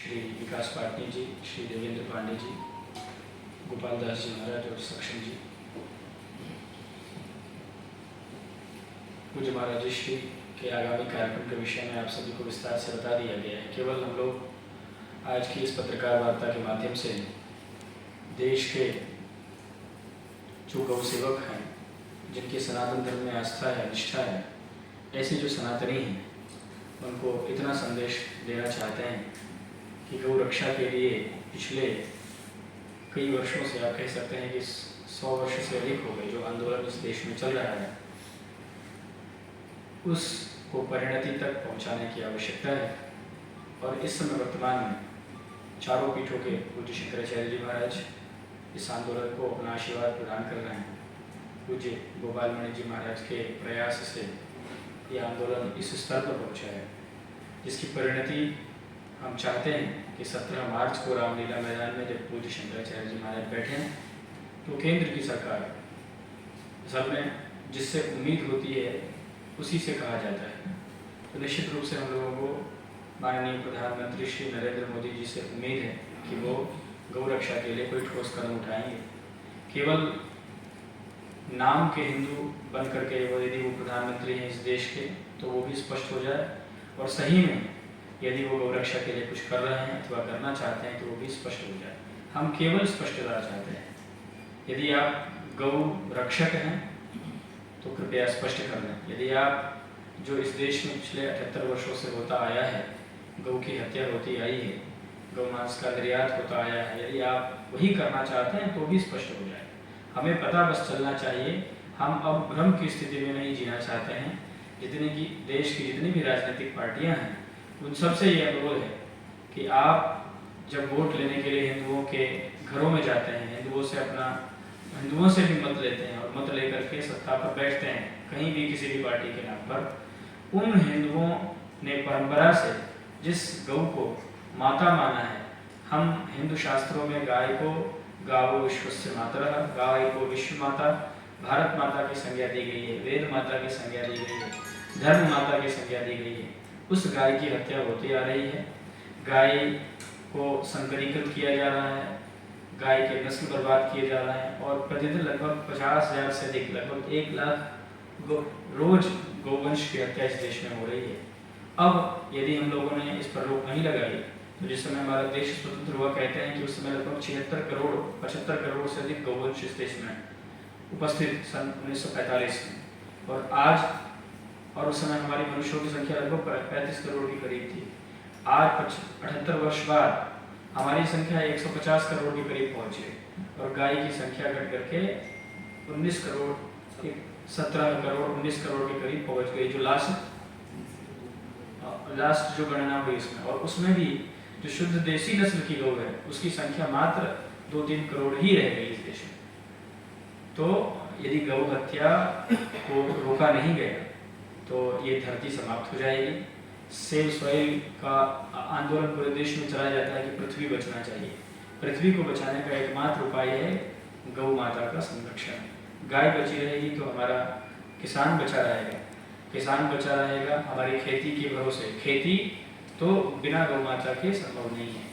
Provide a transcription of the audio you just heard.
श्री विकास पाटनी जी, श्री देवेंद्र पांडे जी, गोपाल दास जी महाराज और सक्षम जी, पूज्य महाराज श्री के आगामी कार्यक्रम के विषय में आप सभी को विस्तार से बता दिया गया है। केवल हम लोग आज की इस पत्रकार वार्ता के माध्यम से देश के जो गौ सेवक हैं, जिनके सनातन धर्म में आस्था है, निष्ठा है, ऐसे जो सनातनी हैं, उनको इतना संदेश देना चाहते हैं कि गौ रक्षा के लिए पिछले कई वर्षों से, आप कह सकते हैं कि 100 वर्ष से अधिक हो गए, जो आंदोलन इस देश में चल रहा है, उसको परिणति तक पहुंचाने की आवश्यकता है। और इस समय वर्तमान में चारों पीठों के पूज्य शंकराचार्य जी महाराज इस आंदोलन को अपना आशीर्वाद प्रदान कर रहे हैं। पूज्य गोपाल मणि जी महाराज के प्रयास से ये आंदोलन इस स्तर पर पहुंचा है, जिसकी परिणति हम चाहते हैं कि 17 मार्च को रामलीला मैदान में जब पूज्य शंकराचार्य जी महाराज बैठे हैं, तो केंद्र की सरकार सब में जिससे उम्मीद होती है उसी से कहा जाता है। तो निश्चित रूप से हम लोगों को माननीय प्रधानमंत्री श्री नरेंद्र मोदी जी से उम्मीद है कि वो गौ रक्षा के लिए कोई ठोस कदम उठाएंगे। केवल नाम के हिंदू बन करके यदि वो प्रधानमंत्री हैं इस देश के, तो वो भी स्पष्ट हो जाए, और सही में यदि वो गौ रक्षा के लिए कुछ कर रहे हैं अथवा करना चाहते हैं तो वो भी स्पष्ट हो जाए। हम केवल स्पष्टता चाहते हैं। यदि आप गौ रक्षक हैं तो कृपया स्पष्ट कर दें। यदि आप जो इस देश में पिछले 78 वर्षों से होता आया है, गौ की हत्या होती आई है, गौ मांस का निर्यात होता आया है, यदि आप वही करना चाहते हैं तो भी स्पष्ट हो जाए। हमें पता बस चलना चाहिए। हम अब भ्रम की स्थिति में नहीं जीना चाहते हैं। जितनी की देश की जितनी भी राजनीतिक पार्टियां हैं, उन सबसे ये अनुरोध है कि आप जब वोट लेने के लिए हिंदुओं के घरों में जाते हैं, हिंदुओं से भी मत लेते हैं और मत लेकर के सत्ता पर बैठते हैं कहीं भी किसी भी पार्टी के नाम पर, उन हिंदुओं ने परंपरा से जिस गौ को माता माना है, हम हिंदू शास्त्रों में गाय को गावो विश्वस्य मातरः, गाय को विश्व माता, भारत माता की संज्ञा दी गई है, वेद माता की संज्ञा दी गई है, धर्म माता की संज्ञा दी गई है। उस गाय की हत्या होती आ रही है, गाय को संकरीकृत किया जा रहा है, गाय के नस्ल बर्बाद किए जा रहे हैं, और प्रतिदिन लगभग 50,000 से अधिक, लगभग 1 लाख रोज गौवंश की हत्या इस देश में हो रही है। अब यदि हम लोगों ने इस पर रोक नहीं लगाई, तो जिस समय हमारा देश स्वतंत्र हुआ, कहते हैं कि उस समय लगभग 75 करोड़ से अधिक गौवंश इस देश में उपस्थित सन 1945 में, और आज और उस समय हमारी मनुष्यों की संख्या लगभग 35 करोड़ के करीब थी। आज 78 वर्ष बाद हमारी संख्या 150 करोड़ के करीब पहुंची है, और गाय की संख्या घट करके 19 करोड़, 17 करोड़ 19 करोड़ के करीब पहुंच गई, जो लास्ट जो गणना हुई इसमें। और उसमें भी जो शुद्ध देसी नस्ल की गौ है, उसकी संख्या मात्र 2-3 करोड़ ही रह गई इस देश में। तो यदि गौ हत्या को रोका नहीं गया तो ये धरती समाप्त हो जाएगी। सेव सॉइल का आंदोलन पूरे देश में चलाया जाता है कि पृथ्वी बचना चाहिए। पृथ्वी को बचाने का एकमात्र उपाय है गौ माता का संरक्षण। गाय बची रहेगी तो हमारा किसान बचा रहेगा, किसान बचा रहेगा हमारी खेती के भरोसे। खेती तो बिना गौ माता के संभव नहीं है।